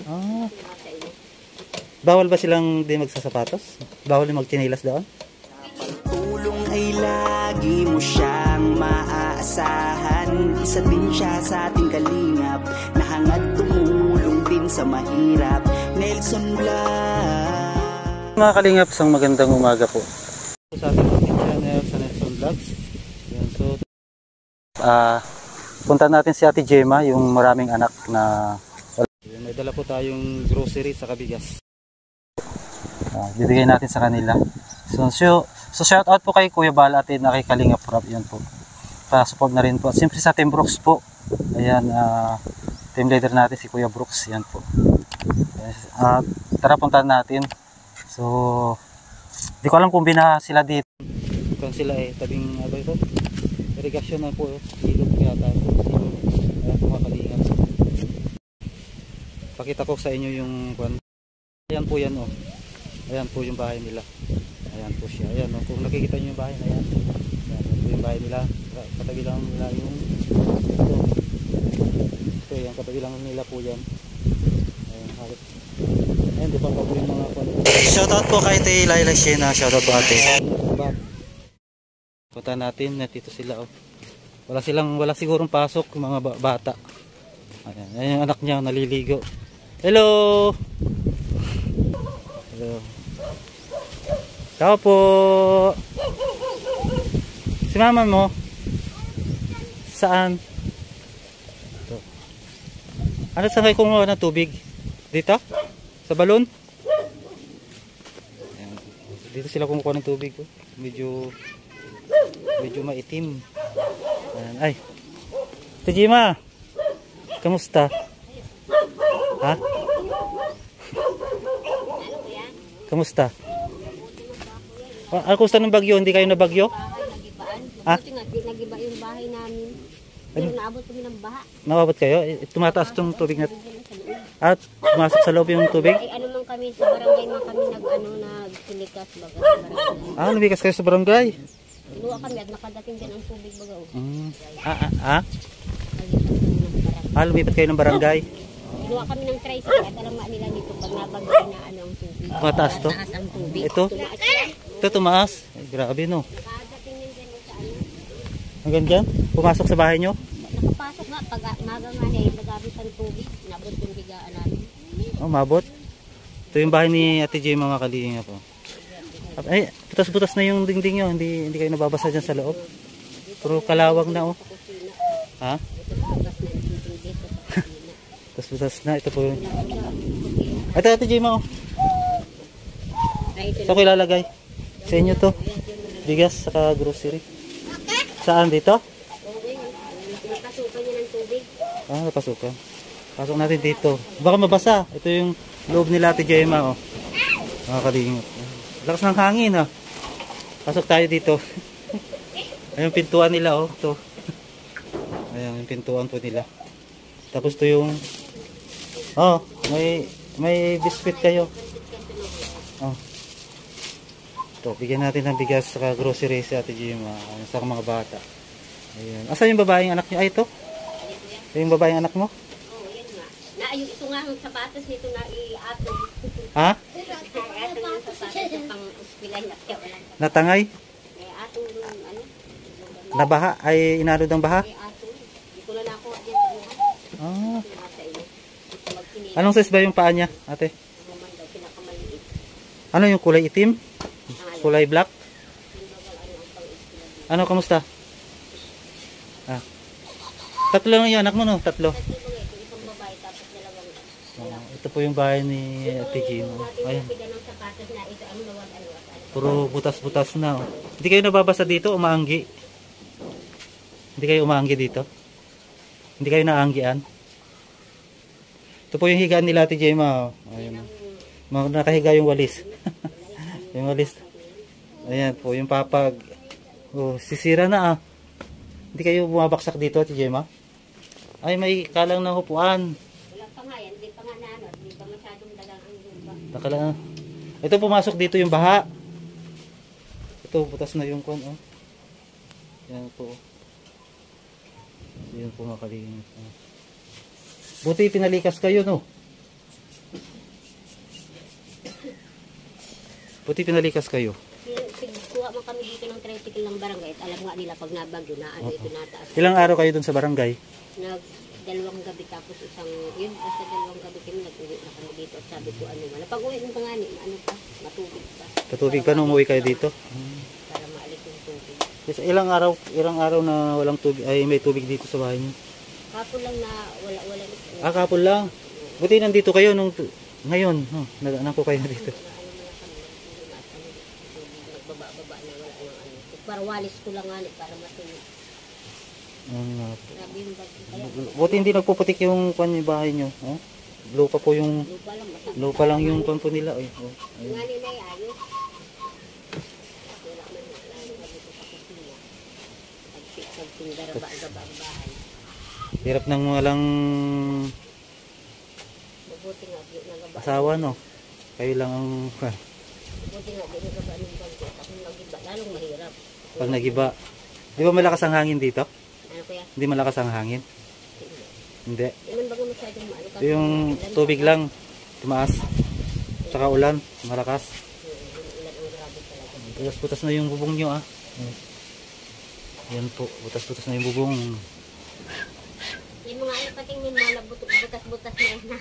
Ah. Bawal ba silang di magsasapatos? Bawal din magtsinilas doon? Tulong ay lagi mo siyang maaasahan. Isa din siya sa ating kalingap, nahangad tumulong din sa mahirap. Nelson Vlog. Mga kalingap, isang magandang umaga po sa ating channel sa Nelson Vlogs. Yan, so punta natin si Ate Gemma, yung maraming anak na may dala po tayong grocery sa kabigas. Bibigay natin sa kanila. So shout out po kay Kuya Bal at na kay Kalingap Rob. Yan po. Pa-support na rin po. At siyempre sa Team Brooks po. Ayan, team leader natin si Kuya Brooks. Yan po. Tara puntahan natin. So, di ko alam kung binaha sila dito. Kung sila tabing ano ito? Irrigation na po. Ilog yata po. Ayan po mga Kalingap. Pakita ko sa inyo yung ayan po yan oh. Ayan po yung bahay nila. Ayan po siya. Ayan oh. Kung nakikita nyo yung bahay na yan. Ayan po yung bahay nila. Katabi lang nila yung ito yan. Katabi lang nila po yan. Ayan halos. Ayan di pa po yung mga shoutout po kay Tay Laila Shena. Shoutout po ate. Punta natin. Dito sila oh. Wala sigurong pasok mga bata. Ayan. Ayan yung anak niya naliligo. Hello. Hello. Ciao po. Si mama mo? Saan? Ito. Ano saan kayo kumuha ng tubig? Dito? Sa balon? Ayan. Dito sila kumuha ng tubig. Oh. Medyo maitim. Ayan. Ay. Tejima. Kamusta? Ha? Kamusta? Kamusta ng bagyo? Hindi kayo na bagyo? Ha? Nagiba yung bahay namin. Pero naabot kami ng baha. Naabot kayo? Tumataas itong tubig na. At pumasok sa loob yung tubig? Ay ano lang kami, sa barangay man kami nagtilikas baga sa barangay. Lumikas kayo sa barangay? Inuwa kami at nakadating din ang tubig baga. Lumipat kayo ng barangay? Inuwa kami ng tricycle at alam nga nila dito pag nabagay na ang tubig. Mataas to? Mataas ang tubig. Ito? Ito tumaas? Ay, grabe no. Nakadating din dyan sa ano. Hanggang dyan? Pumasok sa bahay nyo? Nakapasok nga pag maga nga na nagabit ang tubig. Nabot yung bigaan namin. Oh, mabot? Ito yung bahay ni Ate J mga kalingap po. Ay, butas-butas na yung dingding nyo. Hindi kayo nababasa dyan sa loob. Puro kalawang na oh. Ha? Butas-butas na. Ito po yun. Ito Ate J mo. Saan ko ilalagay? Sa inyo to. Bigas saka grocery. Saan dito? Napasukan niya ng tubig. Napasukan. Pasok natin dito. Baka mabasa. Ito yung loob nila Ate Gemma oh. Mga kalingap. Lakas ng hangin ah. Pasok tayo dito. Ayun pintuan nila oh. Ito. Ayan yung pintuan po nila. Tapos to yung may biscuit kayo. Ito, bigyan natin ng bigas sa grocery sa Ate Gemma sa mga bata. Ayan. Asa yung babaeng anak niyo? Ay ito. Ito yung babaeng anak mo? Oo, yan nga. Naayos ito nga ang sapatos nito na i-ato. Ha? Ato yung sapatos yung pang-uspilay na siya. Natangay? Ato yung ano? Nabaha? Ay inalod ang baha? Ato. Hindi ko na nakuha dyan. Anong size ba yung paa niya, ate? Ano yung kulay itim? Kulay black? Ano, kamusta? Tatlo lang yung anak mo, no? Tatlo. Ito po yung bahay ni Ate Gino. Ayan. Puro butas-butas na. Oh. Hindi kayo nababasa dito, umaanggi? Hindi kayo umaanggi dito? Hindi kayo naanggian? Ito po yung higaan nila Ate Gemma. Ayan. Nakahiga yung walis. Yung walis. Ayan po yung papag. Oh, sisira na ah. Hindi kayo bumabaksak dito Ate Gemma? Ay may kalang na upuan. Wala pa nga yan. Hindi pa nga na ano. Hindi pa masyadong dagang ang lupa. Nakalang. Ito pumasok dito yung baha. Ito butas na yung kwan oh. Yan po. Yan po mga kalingap. Buti pinalikas kayo no. Buti pinalikas kayo. Kuha man kami dito ng tricycle ng barangay at alam nga nila pag nabagyo na ano ito nataas. Ilang araw kayo dun sa barangay? Dalawang gabi tapos isang yun basta dalawang gabi kami nag-uwi na kami dito at sabi ko ano wala pag uwi ng tangani ano pa matubig pa. Patubig pa nung umuwi kayo dito? Para maalis yung tubig. Yes, ilang araw na walang tubig ay may tubig dito sa bahay niyo? Kapon lang na wala Kapon lang. Buti nandito kayo nung ngayon, nag-anak ko kayo dito. Nagbaba-baba na wala nang ano. Para walis ko lang nga para matulog. Grabe yung bagyo. Kaya Buti hindi nagpuputik yung bahay niyo. Oh? Lupa po yung lupa lang yung po nila. Ay, oh. nga nila ayos. Wala man lalo na dito sa kusina. Nagpindara-gaba ang bahay. Hirap nang walang Mabuti nga nagaba. asawa, no? Kayo lang ang Mabuti nga nagaba ng bagyo. Ako nagiba lalong mahirap. pag nagiba. Di ba malakas ang hangin dito? Ano kaya? Hindi malakas ang hangin? Hindi. Iman baga masyadong maano ka? Yung tubig lang, tumaas. Tsaka ulan, malakas. Ulan ang grabe talaga. Putas-putas na yung bubong nyo, ah. Yan po, putas-putas na yung bubong. Yung mga ano pating yung mga butas-butas na yan na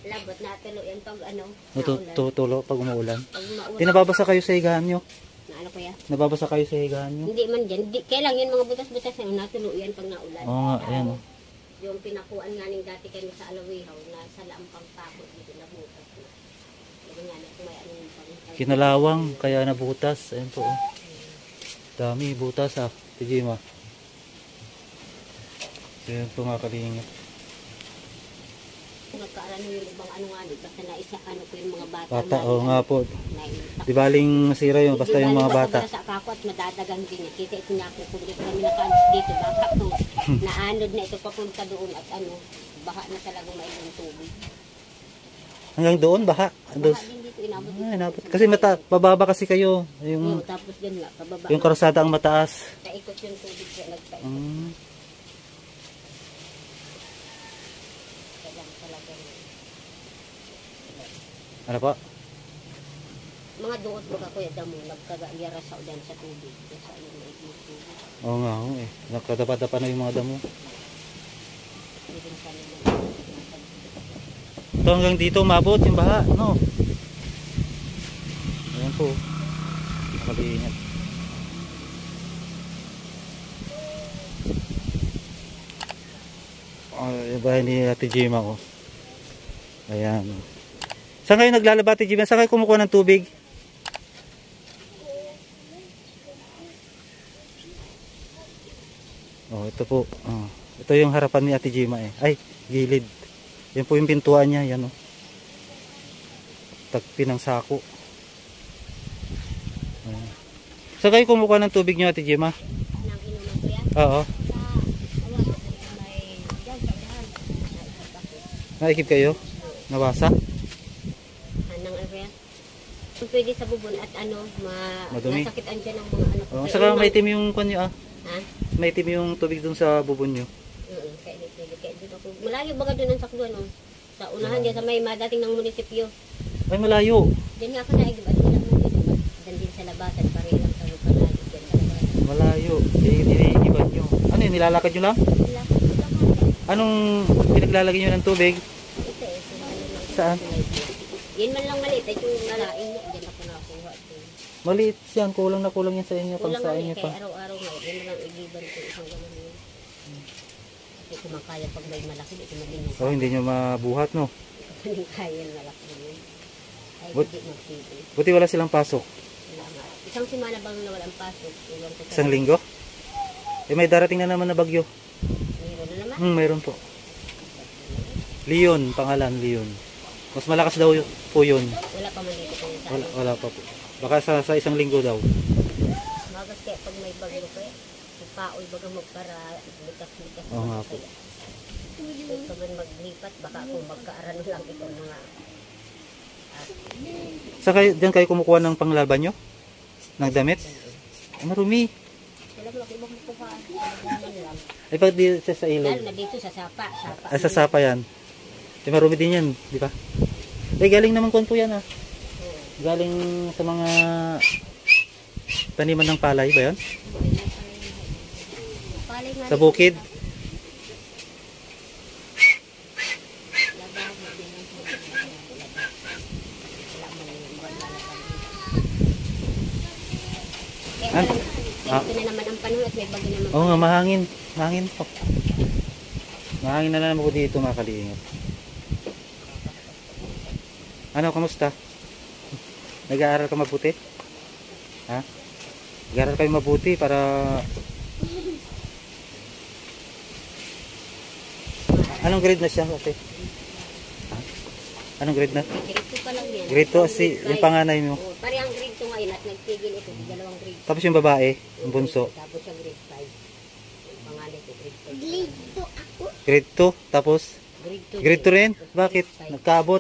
labot na tulo yan pag ano, naulan. Tutulo pag umuulan. Pag maulan. Di nababasa kayo sa higaan nyo? Na ano kaya? Nababasa kayo sa higaan nyo? Hindi man dyan. Kailang yan mga butas-butas na natulo yan pag naulan. Oo nga, ayan. Yung pinakuan nga ning dati kami sa Alawihaw na sa lampang takot dito na butas na. Sabi nga na kung may ano yung pag Kinalawang, kaya nabutas. Ayan po. Dami, butas, ah. Tijima. Ayan po mga kalingap. nagkaarano yung ibang ano nga basta na isa ano ko yung mga bata. Bata, oo nga po. Di baling masira yun, basta yung mga bata. Sa ako at madadagang din. Kita ito niya ako kung dito kami nakaalis dito. Baka po, naanod na ito papunta doon at ano, baha na talaga may yung tubig. Hanggang doon, baha. Baha din dito, inabot dito. Inabot. Kasi pababa kasi kayo. Yung, tapos din nga, pababa. yung karasada ang mataas. Naikot yung tubig siya, nagpaikot. Ano po? Mga doon baga kuya damo, nagkagayara sa ulan sa tubig. Sa ano na yung tubig. Oo nga, oo eh. Nakadapa-dapa na yung mga damo. Even sa nila. Ito hanggang dito, mabot yung baha, no? Ayan po. Nakaliingat. Yung bahay ni Ate Jima ko. Ayan. Saan kayo naglalaba, Ate Jima? Saan kayo kumukuha ng tubig? Oh, ito po. Oh. Ito yung harapan ni Ate Jima eh. Ay, gilid. Yan po yung pintuan niya. Yan oh. Tagpi ng sako. Oh. Saan kayo kumukuha ng tubig niyo, Ate Jima? Nang inuman ko yan? Oo. Naikip kayo? Nabasa? Anong ano yan? Pwede sa bubon at ano, Madumi. nasakitan dyan ng mga ano. Oh, saka may itim yung kanyo ah. Ha? May itim yung tubig dun sa bubon nyo. Kaya dito ako. Malayo baga doon ang sakluan, no? Sa unahan dyan sa may madating ng munisipyo. Ay, malayo. Diyan nga ako naigib at wala mo dito. Dan din sa labasan, pare lang sa panalig dyan sa labasan. Malayo. Iniiban nyo. Ano yun? Nilalakad nyo lang? Wala ko lang. Anong pinaglalagay nyo ng tubig? Ito eh. Saan? Yan man lang maliit. Ito yung nalain mo. Diyan ako nakuha. Maliit yan. Kulang na kulang yan sa inyo. Pang Kulang sa nga inyo eh. pa. Kaya araw-araw nga. Yan man lang igiban ko isang ganun yun. Kasi kumakaya pag may malaki. Ito maging yung Oh, hindi nyo mabuhat, no? kaning kaya malaki yun. Ay, But- hindi magpili. Buti wala silang pasok. Wala nga. Isang simana bang na walang pasok. Iwan ko sa- Isang linggo? Eh, may darating na naman na bagyo. Meron na naman. Mayroon po. Leon, pangalan, Leon. Mas malakas daw po yun. Wala pa man dito kung saan. Wala pa po. Baka sa isang linggo daw. Magas kaya pag may bagyo kaya. Ipaoy baga magpara. Likas-likas. Oo nga po. Kung ka man maglipat, baka kung magkaarano lang itong mga Diyan kayo kumukuha ng panglaban nyo? Ng damit? Ay, marumi. wala mo lang ibang makuha. Naman lang. Ay, pag di sa ilog. Lalo na dito sa sapa. Ay, sa sapa yan. Di marumi din yan, di ba? Eh, galing naman kuwan po yan ah. Galing sa mga taniman ng palay ba yan? Palay nga Sa rin. bukid? Lababo din ang wala mo na yung mga Ah, Kaya ito na naman ang panahon at may bagyo naman. Oo nga, mahangin. Mahangin po. Mahangin na naman ako dito mga kalingap. Ano, kamusta? Nag-aaral ka mabuti? Ha? Nag-aaral kayo mabuti para... Anong grade na siya? Ate? Ha? Anong grade na? Grade 2 pa lang yan. Grade 2 si yung panganay mo. Oo, pare ang grade 2 ngayon at nagtigil ito sa dalawang grade. Tapos yung babae, yung bunso. Tapos siya grade 5. Yung panganay ko grade 5. Grade 2, tapos Grade 2. grade 2 rin? Bakit? Nagkaabot?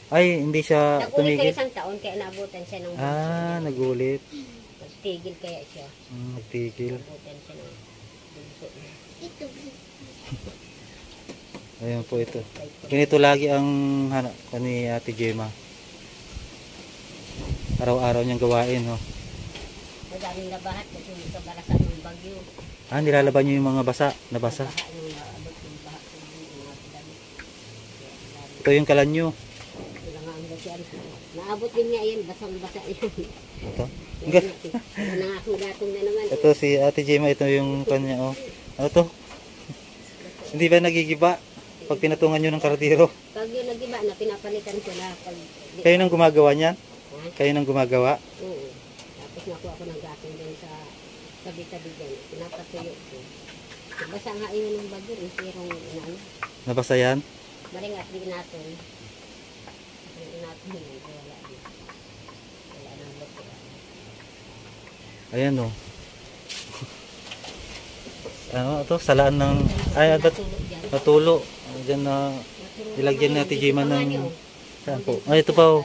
Ay, hindi siya Nag-ulit tumigil. siya isang taon kaya naabutan siya ng bunso. Ah, nagulit. Nagtigil kaya siya. Nagtigil. Naabutan siya ng bunso niya. Ayun po ito. Ganito lagi ang hanap ni Ate Gemma. Araw-araw niyang gawain, no? Madaming nabahat kasi sa barasan ng bagyo. Ah, nilalaban niyo yung mga basa, nabasa. Baha nung naabot yung baha ng mga damit. Ito yung kalan niyo. Sila nga ang gasyan. Naabot din niya yan, basang-basa yan. Ito. Ano na nga akong gatong na naman. Ito si Ate Gemma, ito yung kanya, oh. Ano to? Hindi ba nagigiba pag pinatungan niyo ng karatiro? Pag yun nag-iba na, pinapalitan ko na. Pag, Kayo nang gumagawa niyan? Ha? Kayo nang gumagawa? Oo. Tapos nakuha ko ng gatong din sa tabi-tabi dyan. Pinapatuyo ko. Basa nga yun ng bagyo, yung sirong ano. Nabasa yan? Maringat din natin. Din natin yun. Wala din. Wala nang luto. Ayan, oh. Ano ito? Salaan ng... Ay, ito. Natulog dyan. Natulo. Diyan na... Natulog Ilagyan naman natin yun. Gemma Ito nga ng... niyo. Saan po? Ay, ito pa, oh.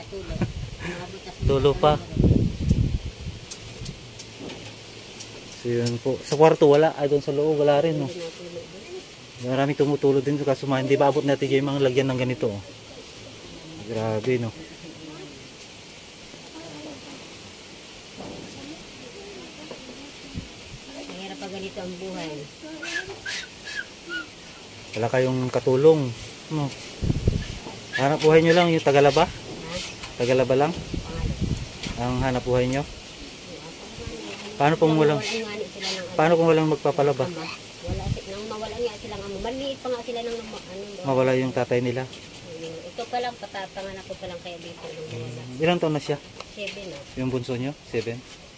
Tulo pa. So, yun po. Sa kwarto, wala. Ay, doon sa loob, wala rin, no? Maraming tumutulog din. Kaso hindi ba abot natin yung mga lagyan ng ganito, oh. Grabe, no? Mahirap pa ganito ang buhay. Wala kayong katulong, no? Hanap buhay nyo lang yung Tagalaba? Ha? Tagalaba lang? Pangalan. Ang hanap buhay nyo? Paano kung walang... Paano kung walang magpapalaba? Wala, nang mawala nga silang amo. Maliit pa nga sila ng Mawala yung tatay nila. Ito pa lang, patapanganak ko pa lang kaya dito. Nang mawala. Ilang taon na siya? 7 na. Yung bunso nyo? 7?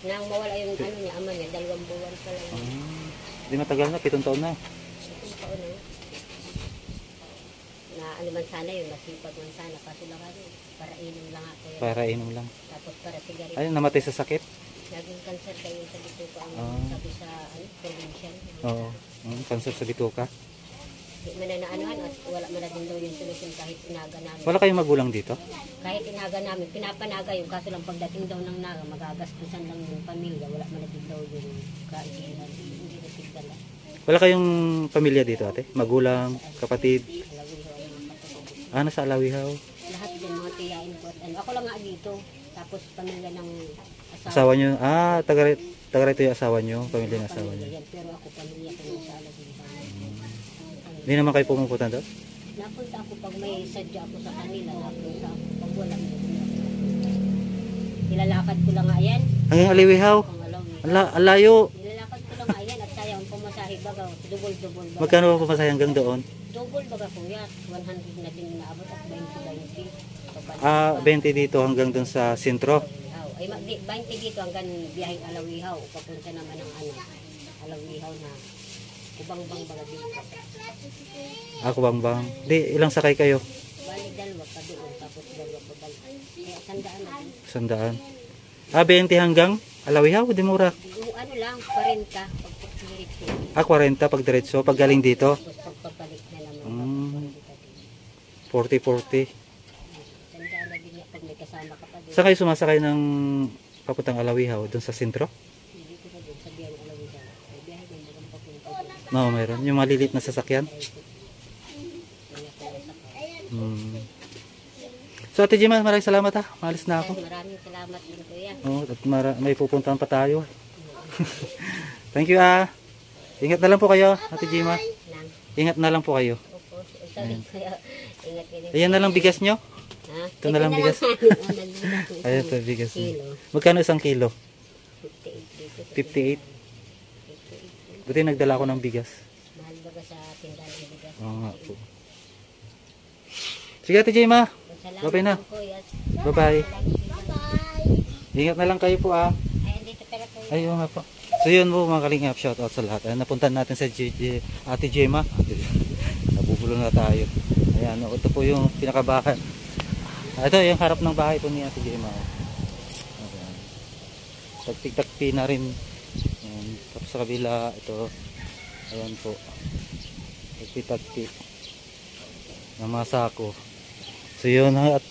Nang mawala yung ano niya, ama niya, 2 buwan pa lang. Di matagal na, 7 taon na. Itong taon na. Na ano man sana yun, masipag man sana. Kaso lang ano, para inom lang ako yun. Para inom lang. Tapos para sigarilyo. Ay, namatay sa sakit? Naging cancer kayo sa dito ko ang sabi sa ano, provincial. Oo. Cancer sa bituka. Di man na naanuhan at wala man na din daw yung solusyon kahit inaga namin. Wala kayong magulang dito? Kahit inaga namin, pinapanaga yung kaso lang pagdating daw ng naga, magagastusan lang yung pamilya. Wala man na din daw yung kainan. Hindi na tigdala. Wala kayong pamilya dito, ate? Magulang, kapatid? Alawiho ang mga kapatid. Nasa Alawihaw. Lahat din mga tiyain ko at ano. Ako lang nga dito. Tapos pamilya ng asawa. Asawa nyo? Taga rito yung asawa nyo? Pamilya ng asawa nyo? Yan, pero ako pamilya ko sa Alawihaw. Hindi naman kayo pumupunta doon? Napunta ako pag may sadya ako sa kanila. Napunta ako pag wala. Nilalakad ko lang nga yan. Hanggang Alawihaw? Ang Alawi. Ang layo. Nilalakad ko lang nga yan at sayang pumasahe baga. Dubol-dubol baga. Magkano ba pumasaya hanggang doon? Double baga kuya. 100 na din inaabot at 20. Ah, 20 dito hanggang doon sa sentro. Ay, 20 dito hanggang biyaheng Alawihaw. Papunta naman ng ano, Alawihaw na Kubang-bang baga dito. Ako bang. Di, ilang sakay kayo? Bali dalawa pa doon, tapos dalawa pa balik. Kaya sandaan na din. Sandaan. Ah, 20 hanggang Alawihaw, di mura. Yung ano lang, 40 pag pagpirit ko. Ah, 40 pag diretso, pag galing dito. Tapos pagpapalik na naman. 40-40. Sandaan na din niya pag may kasama ka pa doon. Saan kayo sumasakay ng papuntang Alawihaw? Doon sa sentro? Hindi ko pa doon sa biyaheng Alawihaw. Ay biyahe din, walang papunta doon. No, meron. Yung malilit na sasakyan. Kaya kaya sa So Ate Jima, maraming salamat ha. Maalis na ako. Maraming salamat din kuya. Oh, at may pupuntahan pa tayo. Thank you ah. Ingat na lang po kayo, Ate Jima. Nang. Ingat na lang po kayo. Opo. Sabi kuya. Ingat kayo. Ayan na lang bigas nyo. Ha? Ito na lang bigas. Ayan ito bigas. Kilo. Magkano isang kilo? 58 dito. 58. Buti nagdala ko ng bigas. Mahal baga sa tindahan ng bigas. Oo nga po. Sige Ate Jima. Salamat Bye-bye na. kuya. Bye-bye. Ingat na lang kayo po ah. Ay, dito pala kuya. Ayun nga po. So yun po mga kalingap, shout out sa lahat. Ayan, napuntan natin sa Ate Jema. Nabubulong na tayo. Ayan, ito po yung pinakabahay. Ito yung harap ng bahay po ni Ate Jema. Ayan. Tagpi na rin. Ayan. Tapos sa kabila, ito. Ayan po. Tagpi ng mga sako. So yun, at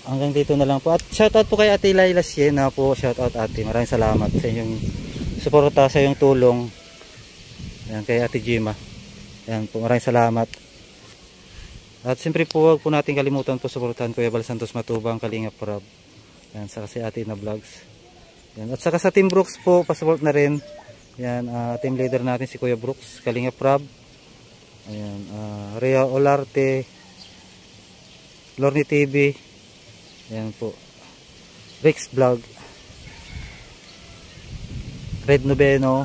hanggang dito na lang po. At shoutout po kay Ate Laila Sien na po. Shoutout Ate. Maraming salamat sa inyong suporta, sa iyong tulong. Ayan, kay Ate Jima. Ayan po, maraming salamat. At siyempre po, huwag po natin kalimutan po suportahan Kuya Bal Santos Matubang, Kalingap Prab. Ayan, saka si Ate na Vlogs. Ayan, at saka sa Team Brooks po, pasupport na rin. Ayan, team leader natin si Kuya Brooks, Kalingap Prab. Ayan, Rhea Olarte, Lorny TV. Ayan po. Rex Vlog. Red Noveno.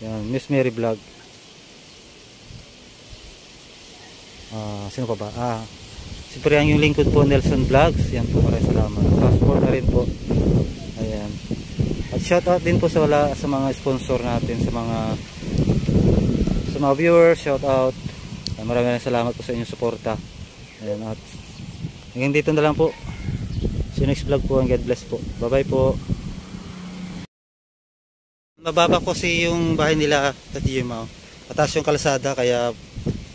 Ayan, Miss Mary Vlog. Sino pa ba? Siyempre ang yung lingkod po, Nelson Vlogs. Ayan po, maraming salamat. Passport na rin po. Ayan. At shout out din po sa mga sponsor natin, sa mga viewers. Shout out. Maraming salamat po sa inyong suporta. Ayan, at hanggang dito na lang po. See you next vlog po, and God bless po. Bye bye po. Mababa kasi yung bahay nila at Jima. Pataas yung kalsada, kaya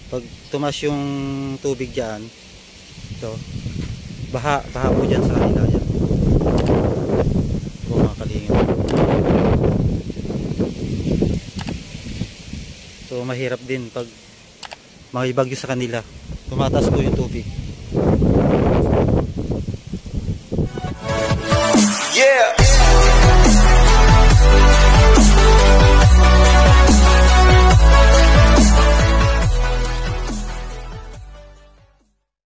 pag tumas yung tubig dyan, ito, baha po dyan sa kanila. Yan. Ito mga kalingin. So mahirap din pag may bagyo sa kanila. Tumataas po yung tubig. Yeah.